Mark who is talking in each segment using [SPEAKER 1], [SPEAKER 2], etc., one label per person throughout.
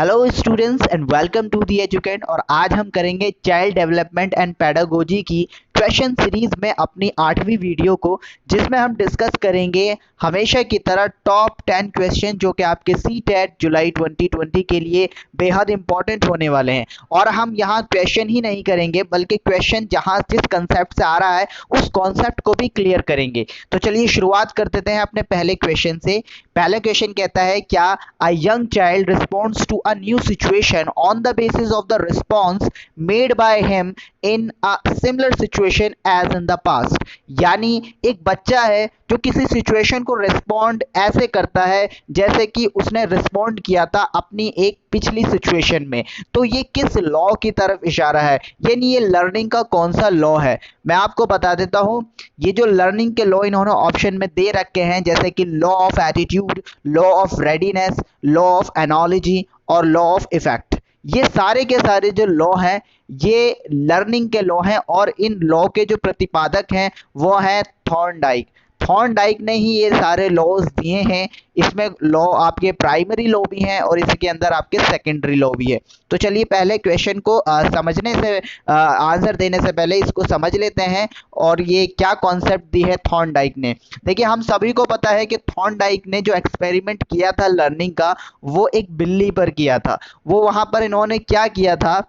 [SPEAKER 1] Hello students and welcome to the educate. और आज हम करेंगे चाइल्ड डेवलपमेंट एंड पेडागोजी की क्वेश्चन सीरीज में अपनी 8वीं वीडियो को, जिसमें हम डिस्कस करेंगे हमेशा की तरह टॉप 10 क्वेश्चन जो कि आपके सीटेट जुलाई 2020 के लिए बेहद इंपॉर्टेंट होने वाले हैं। और हम यहाँ क्वेश्चन ही नहीं करेंगे बल्कि क्वेश्चन जहाँ जिस कंसेप्ट से आ रहा है उस कॉन्सेप्ट को भी क्लियर करेंगे। तो चलिए शुरुआत कर देते हैं अपने पहले क्वेश्चन से। पहला क्वेश्चन कहता है, क्या a young child responds to a new situation on the basis of the response made by him in a similar situation as in the past. यानी एक बच्चा है जो किसी सिचुएशन को रिस्पॉन्ड ऐसे करता है जैसे कि उसने रिस्पॉन्ड किया था अपनी एक पिछली सिचुएशन में। तो ये किस लॉ की तरफ इशारा है, यानी ये लर्निंग का कौन सा लॉ है? मैं आपको बता देता हूं। ये जो लर्निंग के लॉ इन्होंने ऑप्शन में दे रखे हैं, जैसे कि law of attitude, law of readiness, law of analogy और लॉ ऑफ इफेक्ट, ये सारे के सारे जो लॉ हैं ये लर्निंग के लॉ हैं। और इन लॉ के जो प्रतिपादक हैं वो हैं थॉर्नडाइक। थॉर्नडाइक ने ही ये सारे लॉज दिए हैं। इसमें लॉ आपके प्राइमरी लॉ भी हैं और इसके अंदर आपके सेकेंडरी लॉ भी है। तो चलिए पहले क्वेश्चन को समझने से आंसर देने से पहले इसको समझ लेते हैं और ये क्या कॉन्सेप्ट दी है थॉर्नडाइक ने। देखिए, हम सभी को पता है कि थॉर्नडाइक ने जो एक्सपेरिमेंट किया था लर्निंग का वो एक बिल्ली पर किया था। वो वहां पर इन्होंने क्या किया था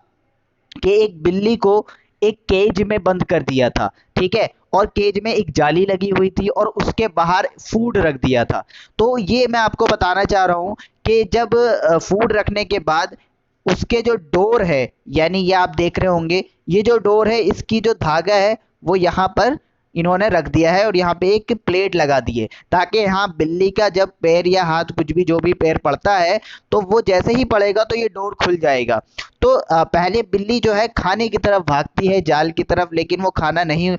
[SPEAKER 1] कि एक बिल्ली को एक केज में बंद कर दिया था, ठीक है, और केज में एक जाली लगी हुई थी और उसके बाहर फूड रख दिया था। तो ये मैं आपको बताना चाह रहा हूँ कि जब फूड रखने के बाद उसके जो डोर है, यानी ये आप देख रहे होंगे, ये जो डोर है इसकी जो धागा है वो यहाँ पर इन्होंने रख दिया है और यहाँ पे एक प्लेट लगा दी है, ताकि यहाँ बिल्ली का जब पैर या हाथ कुछ भी जो भी पैर पड़ता है तो वो जैसे ही पड़ेगा तो ये डोर खुल जाएगा। तो पहले बिल्ली जो है खाने की तरफ भागती है, जाल की तरफ, लेकिन वो खाना नहीं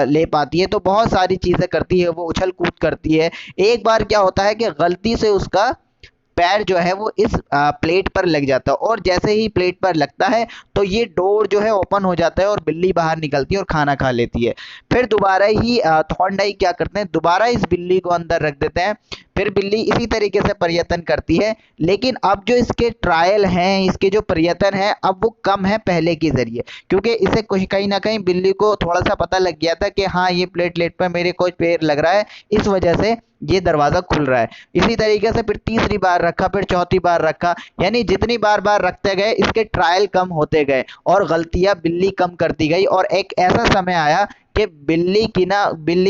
[SPEAKER 1] ले पाती है। तो बहुत सारी चीज़ें करती है, वो उछल कूद करती है। एक बार क्या होता है कि गलती से उसका पैर जो है वो इस प्लेट पर लग जाता है और जैसे ही प्लेट पर लगता है तो ये डोर जो है ओपन हो जाता है और बिल्ली बाहर निकलती है और खाना खा लेती है। फिर दोबारा ही थॉर्नडाइक क्या करते हैं, दोबारा इस बिल्ली को अंदर रख देते हैं। फिर बिल्ली इसी तरीके से प्रयत्न करती है, लेकिन अब जो इसके ट्रायल हैं, इसके जो प्रयत्न हैं, अब वो कम है पहले के जरिए, क्योंकि इसे कुछ कहीं ना कहीं बिल्ली को थोड़ा सा पता लग गया था कि हाँ ये प्लेट पर मेरे कुछ पैर लग रहा है, इस वजह से ये दरवाज़ा खुल रहा है। इसी तरीके से फिर तीसरी बार रखा, फिर चौथी बार रखा, यानी जितनी बार बार रखते गए इसके ट्रायल कम होते गए और गलतियां बिल्ली कम करती गई। और एक ऐसा समय आया कि बिल्ली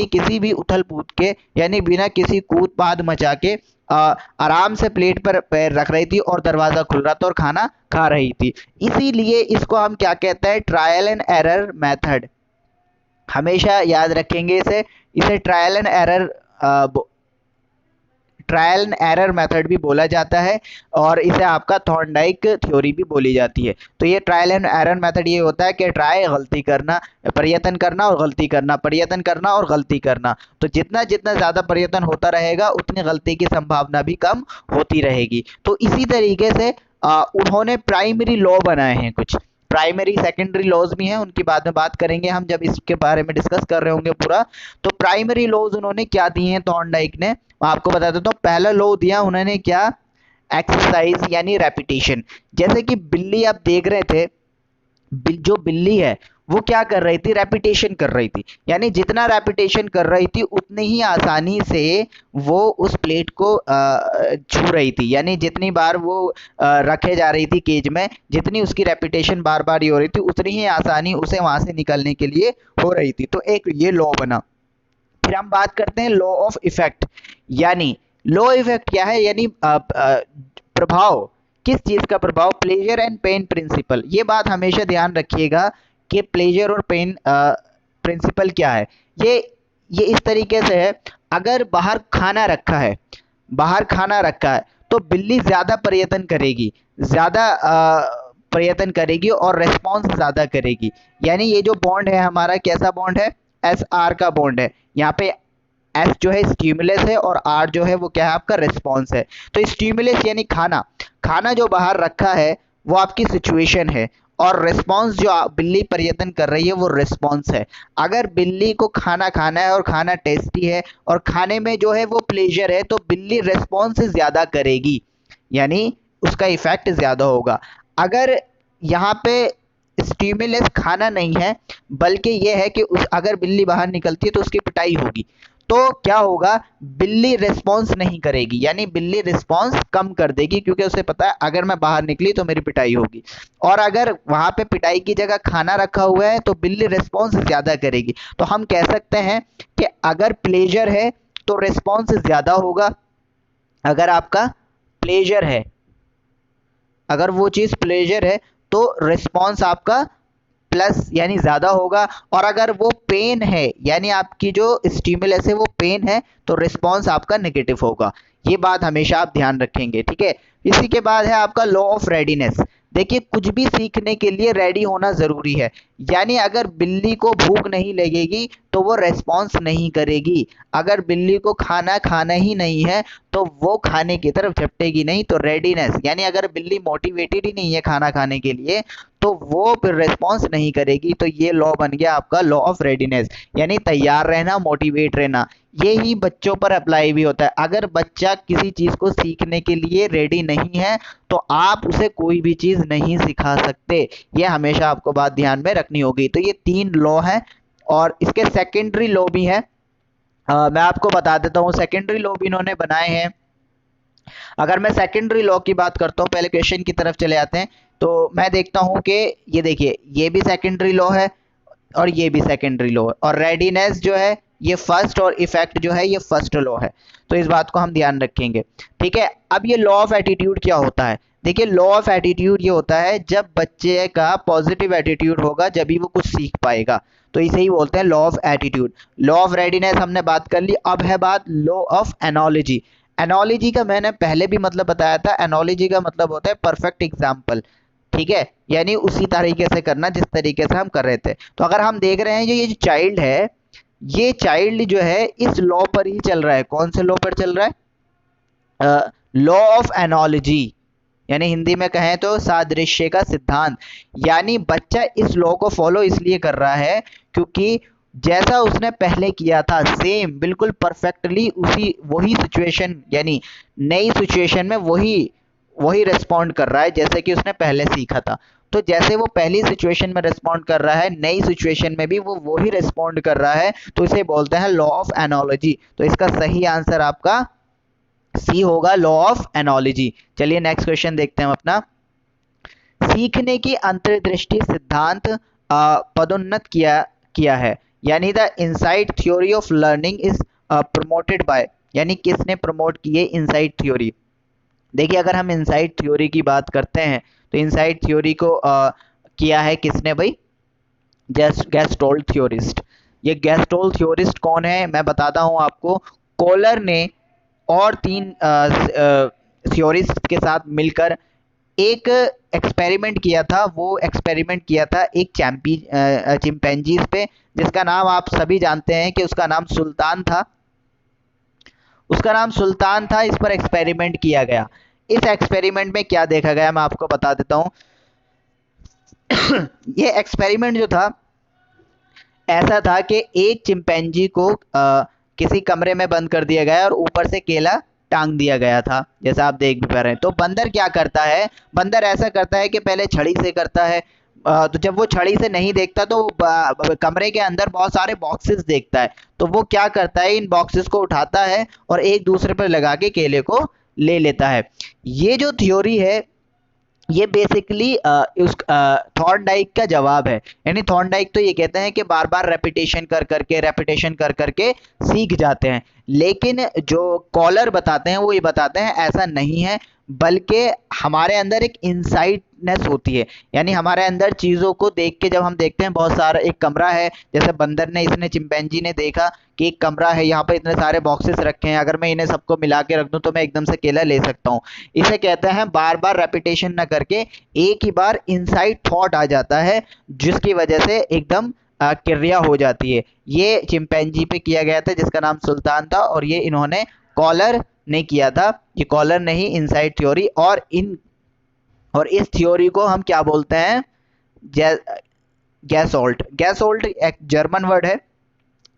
[SPEAKER 1] किसी भी उथल पुथल के, यानी बिना किसी कूद फाद मचा के आराम से प्लेट पर पैर रख रही थी और दरवाज़ा खुल रहा था और खाना खा रही थी। इसीलिए इसको हम क्या कहते हैं, ट्रायल एंड एरर मेथड। हमेशा याद रखेंगे इसे ट्रायल एंड एरर मेथड भी बोला जाता है और इसे आपका थॉर्नडाइक थ्योरी भी बोली जाती है। तो ये ट्रायल एंड एरर मेथड ये होता है कि ट्राई, गलती करना, प्रयत्न करना और गलती करना, प्रयत्न करना और गलती करना। तो जितना जितना ज़्यादा प्रयत्न होता रहेगा उतनी गलती की संभावना भी कम होती रहेगी। तो इसी तरीके से उन्होंने प्राइमरी लॉ बनाए हैं, कुछ प्राइमरी सेकेंडरी लॉज भी हैं, उनकी बाद में बात करेंगे हम जब इसके बारे में डिस्कस कर रहे होंगे पूरा। तो प्राइमरी लॉज उन्होंने क्या दिए हैं थॉर्नडाइक ने, मैं आपको बता देता हूँ। पहला लॉ दिया उन्होंने क्या, एक्सरसाइज यानी रेपिटेशन। जैसे कि बिल्ली आप देख रहे थे, जो बिल्ली है वो क्या कर रही थी, रेपिटेशन कर रही थी, यानी जितना रेपिटेशन कर रही थी उतनी ही आसानी से वो उस प्लेट को छू रही थी। यानी जितनी बार वो रखे जा रही थी केज में, जितनी उसकी रेपिटेशन बार बार ही हो रही थी उतनी ही आसानी उसे वहां से निकलने के लिए हो रही थी। तो एक ये लॉ बना। फिर हम बात करते हैं लॉ ऑफ इफेक्ट। यानी लॉ इफेक्ट क्या है, यानी प्रभाव, किस चीज का प्रभाव, प्लेजर एंड पेन प्रिंसिपल। ये बात हमेशा ध्यान रखिएगा कि प्लेजर और पेन प्रिंसिपल क्या है। ये इस तरीके से है, अगर बाहर खाना रखा है तो बिल्ली ज्यादा प्रयत्न करेगी और रेस्पॉन्स ज्यादा करेगी। यानी ये जो बॉन्ड है हमारा, कैसा बॉन्ड है, एस आर का बॉन्ड है। यहाँ पे एस जो है स्टिमुलस है और आर जो है वो क्या है, आपका रिस्पॉन्स है। तो स्टिमुलस यानी खाना जो बाहर रखा है वो आपकी सिचुएशन है और रिस्पॉन्स जो बिल्ली प्रयत्न कर रही है वो रिस्पॉन्स है। अगर बिल्ली को खाना खाना है और खाना टेस्टी है और खाने में जो है वो प्लेजर है तो बिल्ली रिस्पॉन्स ज्यादा करेगी, यानी उसका इफेक्ट ज़्यादा होगा। अगर यहाँ पे स्टिमुलस खाना नहीं है बल्कि ये है कि अगर बिल्ली बाहर निकलती है तो उसकी पिटाई होगी, तो क्या होगा, बिल्ली रिस्पॉन्स नहीं करेगी, यानी बिल्ली रिस्पॉन्स कम कर देगी, क्योंकि उसे पता है अगर मैं बाहर निकली तो मेरी पिटाई होगी। और अगर वहां पे पिटाई की जगह खाना रखा हुआ है तो बिल्ली रिस्पॉन्स ज़्यादा करेगी। तो हम कह सकते हैं कि अगर प्लेजर है तो रिस्पॉन्स ज़्यादा होगा। अगर आपका प्लेजर है, अगर वो चीज़ प्लेजर है तो रिस्पॉन्स आपका प्लस यानी ज़्यादा होगा। और अगर वो पेन है, यानी आपकी जो स्टिमुलस है वो पेन है, तो रिस्पॉन्स आपका नेगेटिव होगा। ये बात हमेशा आप ध्यान रखेंगे, ठीक है। इसी के बाद है आपका लॉ ऑफ रेडीनेस। देखिए, कुछ भी सीखने के लिए रेडी होना ज़रूरी है, यानी अगर बिल्ली को भूख नहीं लगेगी तो वो रेस्पॉन्स नहीं करेगी। अगर बिल्ली को खाना खाना ही नहीं है तो वो खाने की तरफ झपटेगी नहीं। तो रेडीनेस यानी अगर बिल्ली मोटिवेटेड ही नहीं है खाना खाने के लिए तो वो फिर रिस्पॉन्स नहीं करेगी। तो ये लॉ बन गया आपका लॉ ऑफ रेडीनेस, यानी तैयार रहना, मोटिवेट रहना। ये ही बच्चों पर अप्लाई भी होता है। अगर बच्चा किसी चीज़ को सीखने के लिए रेडी नहीं है तो आप उसे कोई भी चीज़ नहीं सिखा सकते। ये हमेशा आपको बात ध्यान में रखनी होगी। तो ये 3 लॉ हैं और इसके सेकेंडरी लॉ भी हैं। मैं आपको बता देता हूँ, सेकेंडरी लॉ भी इन्होंने बनाए हैं। अगर मैं सेकेंडरी लॉ की बात करता हूँ, पहले क्वेश्चन की तरफ चले आते हैं, तो मैं देखता हूँ कि ये देखिए, ये भी सेकेंडरी लॉ है और ये भी सेकेंडरी लॉ है, और रेडीनेस जो है ये फर्स्ट और इफेक्ट जो है ये फर्स्ट लॉ है। तो इस बात को हम ध्यान रखेंगे, ठीक है। अब ये लॉ ऑफ एटीट्यूड क्या होता है? देखिए, लॉ ऑफ एटीट्यूड ये होता है जब बच्चे का पॉजिटिव एटीट्यूड होगा जब ही वो कुछ सीख पाएगा, तो इसे ही बोलते हैं law of attitude. Law of readiness हमने बात कर ली। अब है बात लॉ ऑफ एनोलॉजी। एनोलॉजी का मैंने पहले भी मतलब बताया था। एनोलॉजी का मतलब होता है परफेक्ट एग्जाम्पल, ठीक है, यानी उसी तरीके से करना जिस तरीके से हम कर रहे थे। तो अगर हम देख रहे हैं जो ये जो चाइल्ड है, ये चाइल्ड जो है इस लॉ पर ही चल रहा है। कौन से लॉ पर चल रहा है? लॉ ऑफ एनोलॉजी, यानी हिंदी में कहें तो सादृश्य का सिद्धांत। यानी बच्चा इस लॉ को फॉलो इसलिए कर रहा है क्योंकि जैसा उसने पहले किया था सेम बिल्कुल परफेक्टली उसी वही सिचुएशन, यानी नई सिचुएशन में वही वही रिस्पॉन्ड कर रहा है जैसे कि उसने पहले सीखा था। तो जैसे वो पहली सिचुएशन में रिस्पॉन्ड कर रहा है, नई सिचुएशन में भी वो वही रिस्पॉन्ड कर रहा है, तो इसे बोलते हैं लॉ ऑफ एनोलॉजी। तो इसका सही आंसर आपका सी होगा, लॉ ऑफ एनोलॉजी। चलिए नेक्स्ट क्वेश्चन देखते हैं हम अपना। सीखने की अंतर्दृष्टि सिद्धांत पदोन्नत किया है, यानी the insight theory of learning is promoted by, यानी किसने प्रमोट की है इनसाइट थ्योरी? देखिए, अगर हम इनसाइट थ्योरी की बात करते हैं तो इनसाइट थ्योरी को किया है किसने भाई? गेस्टोल्ट थ्योरिस्ट। ये गेस्टोल्ट थ्योरिस्ट कौन है मैं बताता हूँ आपको। कोलर ने और 3 थ्योरिस्ट के साथ मिलकर एक एक्सपेरिमेंट किया था। वो एक्सपेरिमेंट किया था एक चिंपैंजीज पे, जिसका नाम आप सभी जानते हैं कि उसका नाम सुल्तान था। उसका नाम सुल्तान था। इस पर एक्सपेरिमेंट किया गया। इस एक्सपेरिमेंट में क्या देखा गया मैं आपको बता देता हूँ। ये एक्सपेरिमेंट जो था ऐसा था कि एक चिंपैंजी को किसी कमरे में बंद कर दिया गया और ऊपर से केला टांग दिया गया था, जैसा आप देख भी पा रहे हैं। तो बंदर क्या करता है? बंदर ऐसा करता है कि पहले छड़ी से करता है। तो जब वो छड़ी से नहीं देखता तो कमरे के अंदर बहुत सारे बॉक्सेस देखता है। तो वो क्या करता है, इन बॉक्सेस को उठाता है और एक दूसरे पर लगा के केले को ले लेता है। ये जो थ्योरी है ये बेसिकली उस थॉर्नडाइक का जवाब है। यानी थॉर्नडाइक तो ये कहते हैं कि बार बार रेपिटेशन कर करके सीख जाते हैं, लेकिन जो कॉलर बताते हैं वो ये बताते हैं ऐसा नहीं है, बल्कि हमारे अंदर एक इंसाइटनेस होती है। यानी हमारे अंदर चीज़ों को देख के जब हम देखते हैं, बहुत सारा एक कमरा है, जैसे बंदर ने इसने चिंपैंजी ने देखा कि एक कमरा है, यहाँ पर इतने सारे बॉक्सेस रखे हैं, अगर मैं इन्हें सबको मिला के रख दूँ तो मैं एकदम से केला ले सकता हूँ। इसे कहते हैं बार बार रेपिटेशन ना करके एक ही बार इनसाइट थॉट आ जाता है, जिसकी वजह से एकदम क्रिया हो जाती है। ये चिंपैंजी पे किया गया था जिसका नाम सुल्तान था, और ये इन्होंने कॉलर ने किया था। ये कॉलर ने ही इनसाइट थ्योरी और इस थ्योरी को हम क्या बोलते हैं? गैसोल्ट। गैसोल्ट एक जर्मन वर्ड है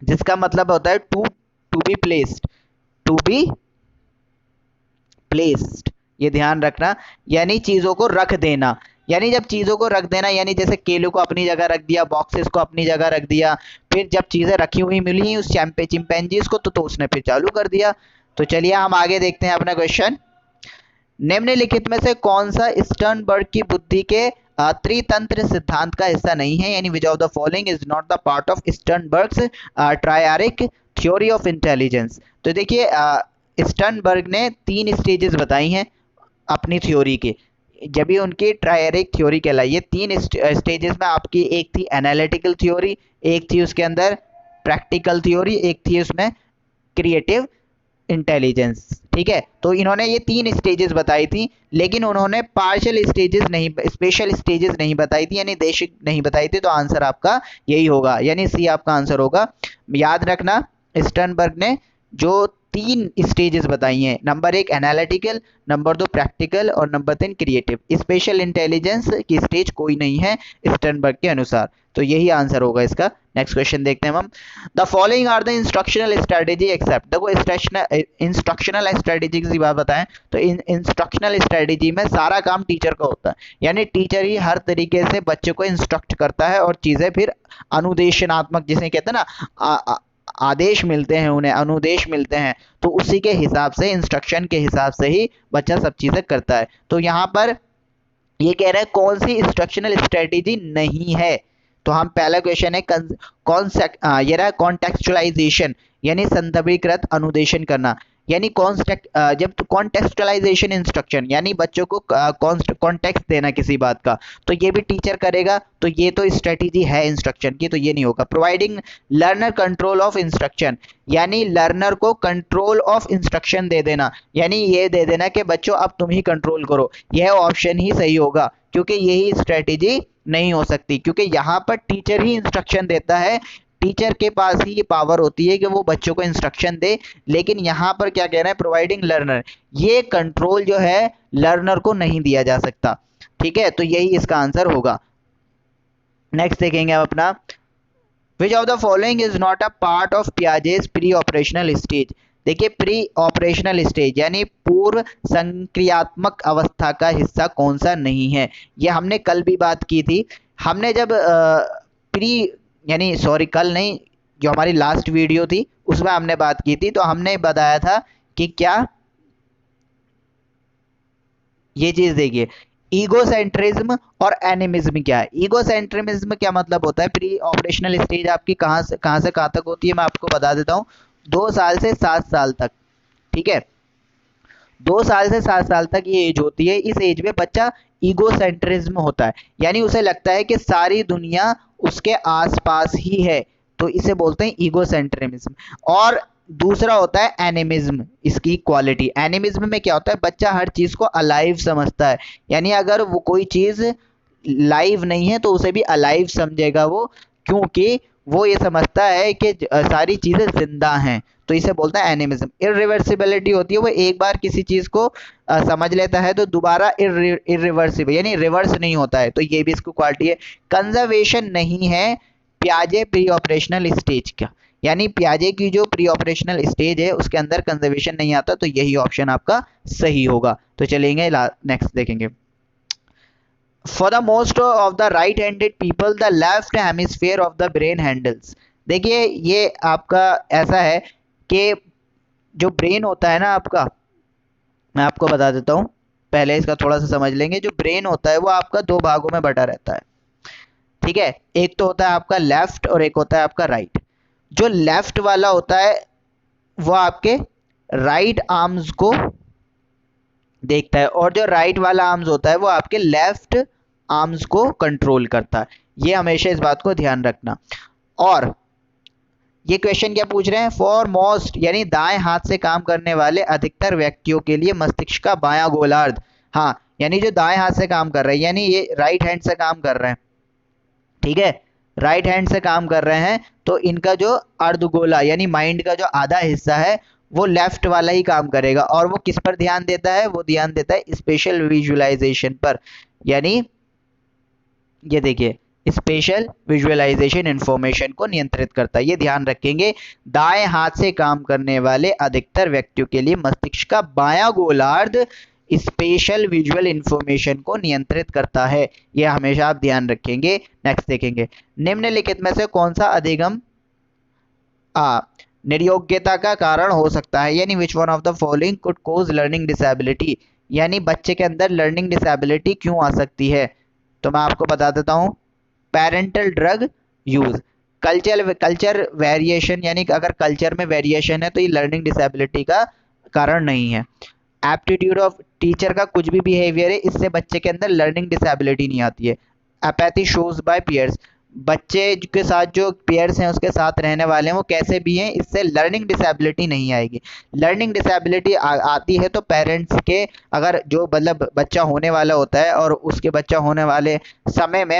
[SPEAKER 1] जिसका मतलब होता है to be placed, to be placed, ये ध्यान रखना, यानी चीजों को रख देना। यानी जब चीजों को रख देना, यानी जैसे केलों को अपनी जगह रख दिया, बॉक्सेस को अपनी जगह रख दिया, फिर जब चीजें रखी हुई मिली उस चिंपैंजीज को तो उसने फिर चालू कर दिया। तो चलिए हम आगे देखते हैं अपना क्वेश्चन। निम्नलिखित में से कौन सा स्टर्नबर्ग की बुद्धि के त्रितंत्र सिद्धांत का हिस्सा नहीं है, यानी which of the following is not the part of Sternberg's triarchic theory of intelligence. तो देखिए स्टर्नबर्ग ने 3 स्टेजेस बताई हैं अपनी थ्योरी के, जब भी उनकी ट्रायरिक थ्योरी कहलाई। ये 3 स्टेजेस में आपकी एक थी एनालिटिकल थ्योरी, एक थी उसके अंदर प्रैक्टिकल थ्योरी, एक थी उसमें क्रिएटिव इंटेलिजेंस। ठीक है, तो इन्होंने ये 3 स्टेजेस बताई थी, लेकिन उन्होंने पार्शियल स्टेजेस नहीं, स्पेशल स्टेजेस नहीं बताई थी, यानी देशिक नहीं बताई थी। तो आंसर आपका यही होगा, यानी सी आपका आंसर होगा। याद रखना स्टर्नबर्ग ने जो 3 स्टेजेस बताई हैं, नंबर 1 एनालिटिकल, नंबर 2 प्रैक्टिकल और नंबर 3 क्रिएटिव। स्पेशल इंटेलिजेंस की स्टेज कोई नहीं है स्टर्नबर्ग के अनुसार। तो यही आंसर होगा इसका। नेक्स्ट क्वेश्चन देखते हैं हम। The following are the instructional strategy except. देखो इंस्ट्रक्शनल स्ट्रेटेजी की बात बताएं तो इंस्ट्रक्शनल स्ट्रेटेजी में सारा काम टीचर का होता है, यानी टीचर ही हर तरीके से बच्चे को इंस्ट्रक्ट करता है और चीजें फिर अनुदेशनात्मक, जिसे कहते हैं ना, आदेश मिलते हैं उन्हें, अनुदेश मिलते हैं, तो उसी के हिसाब से, इंस्ट्रक्शन के हिसाब से ही बच्चा सब चीजें करता है। तो यहाँ पर ये कह रहे हैं कौन सी इंस्ट्रक्शनल स्ट्रेटेजी नहीं है। तो हम पहला क्वेश्चन है ये रहा कॉन्टेक्चुअलाइजेशन, यानी संदर्भीकृत अनुदेशन करना, यानी जब कॉन्टेक्चुअलाइजेशन इंस्ट्रक्शन, यानी बच्चों को कॉन्टेक्स्ट देना किसी बात का, तो ये भी टीचर करेगा। तो ये तो स्ट्रेटेजी है इंस्ट्रक्शन की, तो ये नहीं होगा। Providing learner control of instruction, यानी लर्नर को कंट्रोल ऑफ इंस्ट्रक्शन दे देना, यानी ये दे देना कि बच्चों अब तुम ही कंट्रोल करो। यह ऑप्शन ही सही होगा, क्योंकि यही स्ट्रेटेजी नहीं हो सकती, क्योंकि यहाँ पर टीचर ही इंस्ट्रक्शन देता है, टीचर के पास ही ये पावर होती है कि वो बच्चों को इंस्ट्रक्शन दे। लेकिन यहाँ पर क्या कह रहे हैं, प्रोवाइडिंग लर्नर, ये कंट्रोल जो है लर्नर को नहीं दिया जा सकता। ठीक है, तो यही इसका आंसर होगा। नेक्स्ट देखेंगे हम अपना, विच of the following is not a part of Piaget's pre operational stage. देखिए प्री ऑपरेशनल स्टेज यानी पूर्व संक्रियात्मक अवस्था का हिस्सा कौन सा नहीं है। ये हमने कल भी बात की थी। हमने जब प्री यानी सॉरी कल नहीं, जो हमारी लास्ट वीडियो थी उसमें हमने बात की थी, तो हमने बताया था कि क्या ये चीज देखिए, ईगोसेंट्रिज्म और एनिमिज्म क्या है। ईगोसेंट्रिज्म क्या मतलब होता है, प्री ऑपरेशनल स्टेज आपकी कहाँ से कहाँ तक होती है, मैं आपको बता देता हूँ। 2 साल से 7 साल तक। ठीक है, 2 साल से 7 साल तक ये एज होती है। इस एज में बच्चा ईगोसेंट्रिज्म होता है, यानी उसे लगता है कि सारी दुनिया उसके आसपास ही है, तो इसे बोलते हैं ईगोसेंट्रिज्म। और दूसरा होता है एनिमिज्म, इसकी क्वालिटी। एनिमिज्म में क्या होता है, बच्चा हर चीज को अलाइव समझता है, यानी अगर वो कोई चीज लाइव नहीं है तो उसे भी अलाइव समझेगा वो, क्योंकि वो ये समझता है कि सारी चीजें जिंदा हैं, तो इसे बोलता है एनिमिज्म। इरिवर्सिबिलिटी होती है, वो एक बार किसी चीज को समझ लेता है तो दोबारा इरिवर्सिबल यानी रिवर्स नहीं होता है, तो ये भी इसकी क्वालिटी है। कंजर्वेशन नहीं है पियाजे प्री ऑपरेशनल स्टेज का, यानी पियाजे की जो प्री ऑपरेशनल स्टेज है उसके अंदर कंजर्वेशन नहीं आता, तो यही ऑप्शन आपका सही होगा। तो चलेंगे नेक्स्ट देखेंगे। For the most of the right-handed people, the left hemisphere of the brain handles। देखिए ये आपका ऐसा है कि जो ब्रेन होता है ना आपका, मैं आपको बता देता हूँ, पहले इसका थोड़ा सा समझ लेंगे। जो ब्रेन होता है वो आपका 2 भागों में बटा रहता है। ठीक है, एक तो होता है आपका लेफ्ट और एक होता है आपका राइट। जो लेफ्ट वाला होता है वो आपके राइट आर्म्स को देखता है, और जो राइट वाला आर्म्स होता है वो आपके लेफ्ट आर्म्स को कंट्रोल करता है। ये हमेशा इस बात को ध्यान रखना। और ये क्वेश्चन क्या पूछ रहे हैं, फॉर मोस्ट यानी दाएं हाथ से काम करने वाले अधिकतर व्यक्तियों के लिए मस्तिष्क का बायां गोलार्ध, हाँ यानी जो दाएं हाथ से काम कर रहे हैं, यानी ये राइट हैंड से काम कर रहे हैं, ठीक है, राइट हैंड से काम कर रहे हैं, तो इनका जो अर्धगोला यानी माइंड का जो आधा हिस्सा है वो लेफ्ट वाला ही काम करेगा। और वो किस पर ध्यान देता है, वो ध्यान देता है स्पेशल विजुअलाइजेशन पर, यानी ये देखिए स्पेशल विजुअलाइजेशन इंफॉर्मेशन को नियंत्रित करता है। ये ध्यान रखेंगे, दाएं हाथ से काम करने वाले अधिकतर व्यक्तियों के लिए मस्तिष्क का बायां गोलार्ध स्पेशल विजुअल इंफॉर्मेशन को नियंत्रित करता है। यह हमेशा आप ध्यान रखेंगे। नेक्स्ट देखेंगे, निम्नलिखित में से कौन सा अधिगम निर्योग्यता का कारण हो सकता है, यानी which one of the following could cause learning disability, यानी बच्चे के अंदर लर्निंग डिसेबिलिटी क्यों आ सकती है। तो मैं आपको बता देता हूँ, parental drug use, culture variation, यानी अगर कल्चर में वेरिएशन है तो ये लर्निंग डिसेबिलिटी का कारण नहीं है। एप्टीट्यूड ऑफ टीचर का कुछ भी बिहेवियर है, इससे बच्चे के अंदर लर्निंग डिसेबिलिटी नहीं आती है। अपैथी शोज बाय पीयर्स, बच्चे के साथ जो पेयर्स हैं उसके साथ रहने वाले हैं वो कैसे भी हैं, इससे लर्निंग डिसेबिलिटी नहीं आएगी। लर्निंग डिसेबिलिटी आती है तो पेरेंट्स के, अगर जो मतलब बच्चा होने वाला होता है और उसके बच्चा होने वाले समय में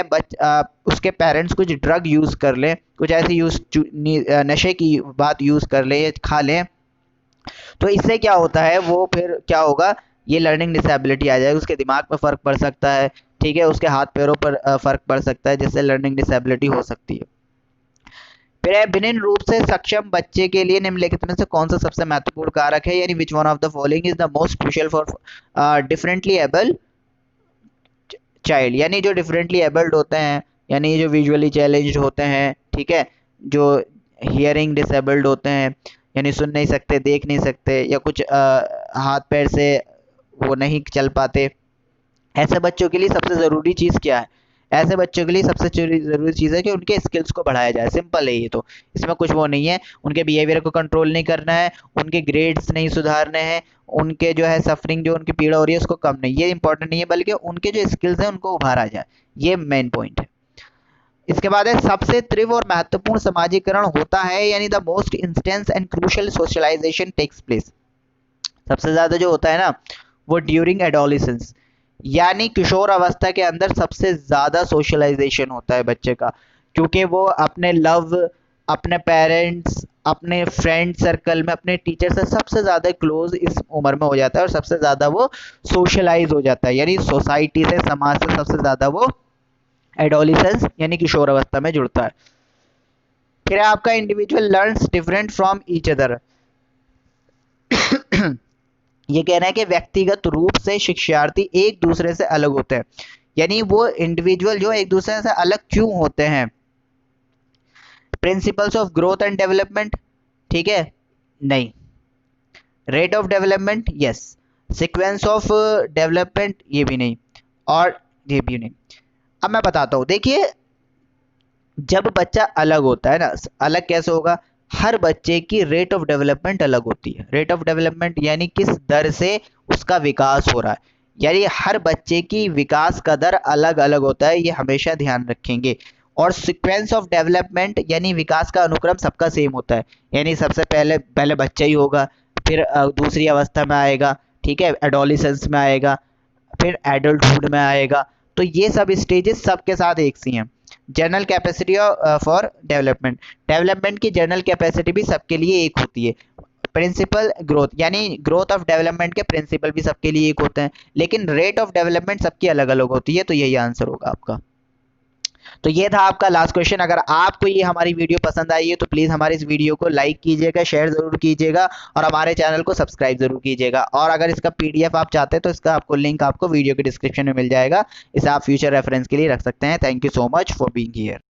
[SPEAKER 1] उसके पेरेंट्स कुछ ड्रग यूज़ कर लें, कुछ ऐसी नशे की बात यूज़ कर लें, खा लें, तो इससे क्या होता है, वो फिर क्या होगा, ये लर्निंग डिसेबिलिटी आ जाएगी, उसके दिमाग पर फ़र्क पड़ सकता है, ठीक है, उसके हाथ पैरों पर फ़र्क पड़ सकता है, जिससे लर्निंग डिसेबिलिटी हो सकती है। फिर भिन्न रूप से सक्षम बच्चे के लिए निम्नलिखित में से कौन सा सबसे महत्वपूर्ण कारक है, यानी which one of the following is the most crucial for differently abled child, यानी जो डिफरेंटली एबल्ड होते हैं, यानी जो विजुअली चैलेंज्ड होते हैं, ठीक है, जो हियरिंग डिसेबल्ड होते हैं, यानी सुन नहीं सकते, देख नहीं सकते, या कुछ हाथ पैर से वो नहीं चल पाते, ऐसे बच्चों के लिए सबसे ज़रूरी चीज़ क्या है, ऐसे बच्चों के लिए सबसे ज़रूरी चीज़ है कि उनके स्किल्स को बढ़ाया जाए। सिंपल है ये तो, इसमें कुछ वो नहीं है। उनके बिहेवियर को कंट्रोल नहीं करना है, उनके ग्रेड्स नहीं सुधारने हैं, उनके जो है सफरिंग, जो उनकी पीड़ा हो रही है उसको कम नहीं, ये इंपॉर्टेंट नहीं है, बल्कि उनके जो स्किल्स हैं उनको उभारा जाए, ये मेन पॉइंट है। इसके बाद है सबसे तीव्र और महत्वपूर्ण समाजीकरण होता है, यानी the most instance and crucial socialization takes place, सबसे ज़्यादा जो होता है ना वो ड्यूरिंग एडोलिसेंस, यानी किशोर अवस्था के अंदर सबसे ज़्यादा सोशलाइजेशन होता है बच्चे का, क्योंकि वो अपने लव, अपने पेरेंट्स, अपने फ्रेंड सर्कल में, अपने टीचर से सबसे ज़्यादा क्लोज इस उम्र में हो जाता है और सबसे ज़्यादा वो सोशलाइज हो जाता है, यानी सोसाइटी से, समाज से सबसे ज़्यादा वो एडोलिसेंस यानी किशोर अवस्था में जुड़ता है। फिर आपका individual learns different from each other, ये कहना है कि व्यक्तिगत रूप से शिक्षार्थी एक दूसरे से अलग होते हैं, यानी वो इंडिविजुअल जो एक दूसरे से अलग क्यों होते हैं। Principles of growth and development, ठीक है, नहीं। Rate of development, yes. Sequence of development, ये भी नहीं, और ये भी नहीं। अब मैं बताता हूँ, देखिए जब बच्चा अलग होता है ना, अलग कैसे होगा, हर बच्चे की रेट ऑफ डेवलपमेंट अलग होती है। रेट ऑफ डेवलपमेंट यानी किस दर से उसका विकास हो रहा है, यानी हर बच्चे की विकास का दर अलग अलग होता है, ये हमेशा ध्यान रखेंगे। और सीक्वेंस ऑफ डेवलपमेंट यानी विकास का अनुक्रम सबका सेम होता है, यानी सबसे पहले पहले बच्चा ही होगा, फिर दूसरी अवस्था में आएगा, ठीक है, एडोलिसेंस में आएगा, फिर एडल्टहुड में आएगा, तो ये सब स्टेजेस सबके साथ एक सी हैं। General capacity for development, development की जनरल कैपेसिटी भी सबके लिए एक होती है। प्रिंसिपल ग्रोथ यानी ग्रोथ ऑफ डेवलपमेंट के प्रिंसिपल भी सबके लिए एक होते हैं, लेकिन रेट ऑफ डेवलपमेंट सबकी अलग अलग होती है, तो यही आंसर होगा आपका। तो ये था आपका लास्ट क्वेश्चन। अगर आपको ये हमारी वीडियो पसंद आई है तो प्लीज़ हमारे इस वीडियो को लाइक कीजिएगा, शेयर ज़रूर कीजिएगा और हमारे चैनल को सब्सक्राइब ज़रूर कीजिएगा। और अगर इसका पीडीएफ आप चाहते हैं तो इसका आपको लिंक आपको वीडियो के डिस्क्रिप्शन में मिल जाएगा, इसे आप फ्यूचर रेफरेंस के लिए रख सकते हैं। Thank you so much for being here.